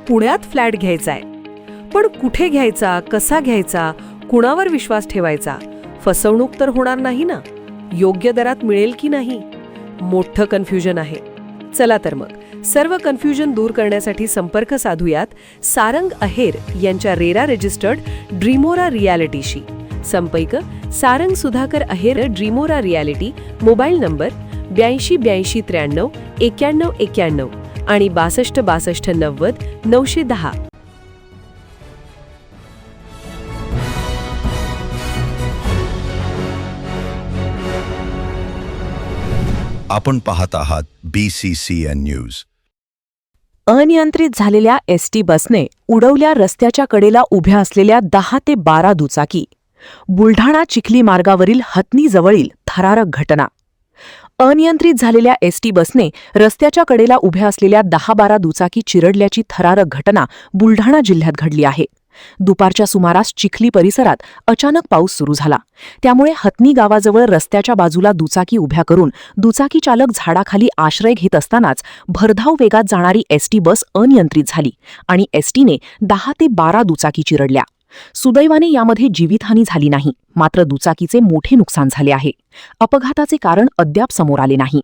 पुण्यात फ्लॅट घ्यायचा आहे. पण कुठे घ्यायचा, कसा घ्यायचा, कुणावर विश्वास ठेवायचा? फसवणूक तर होणार नाही ना? योग्य दरात मिळेल की नाही? मोठं कन्फ्युजन आहे. चला तर मग सर्व कन्फ्युजन दूर करण्यासाठी संपर्क साधूयात सारंग अहेर यांच्या रेरा रजिस्टर्ड ड्रीमोरा रियालिटीशी. संपर्क सारंग सुधाकर अहेर, ड्रीमोरा रियालिटी. मोबाईल नंबर 82 83 93 91 आणि 62 62 90 910. आपण पाहत आहात BCCN न्यूज. अनियंत्रित झालेल्या एसटी बसने उडवल्या रस्त्याच्या कडेला उभ्या असलेल्या 10 ते 12 दुचाकी. बुलढाणा चिखली मार्गावरील हतनीजवळील थरारक घटना. अनियंत्रित झालेल्या एसटी बसने रस्त्याच्या कडेला उभ्या असलेल्या 10-12 दुचाकी चिरडल्याची थरारक घटना बुलढाणा जिल्ह्यात घडली आहे. दुपारच्या सुमारास चिखली परिसरात अचानक पाऊस सुरू झाला. त्यामुळे हतनी गावाजवळ रस्त्याच्या बाजूला दुचाकी उभ्या करून दुचाकी चालक झाडाखाली आश्रय घेत असतानाच भरधाव वेगात जाणारी एसटी बस अनियंत्रित झाली आणि एसटीने 10 ते 12 दुचाकी चिरडल्या. सुदैवाने यामध्ये जीवितहानी झाली नाही, मात्र दुचाकीचे मोठे नुकसान झाले आहे. अपघाताचे कारण अद्याप समोर आले नाही.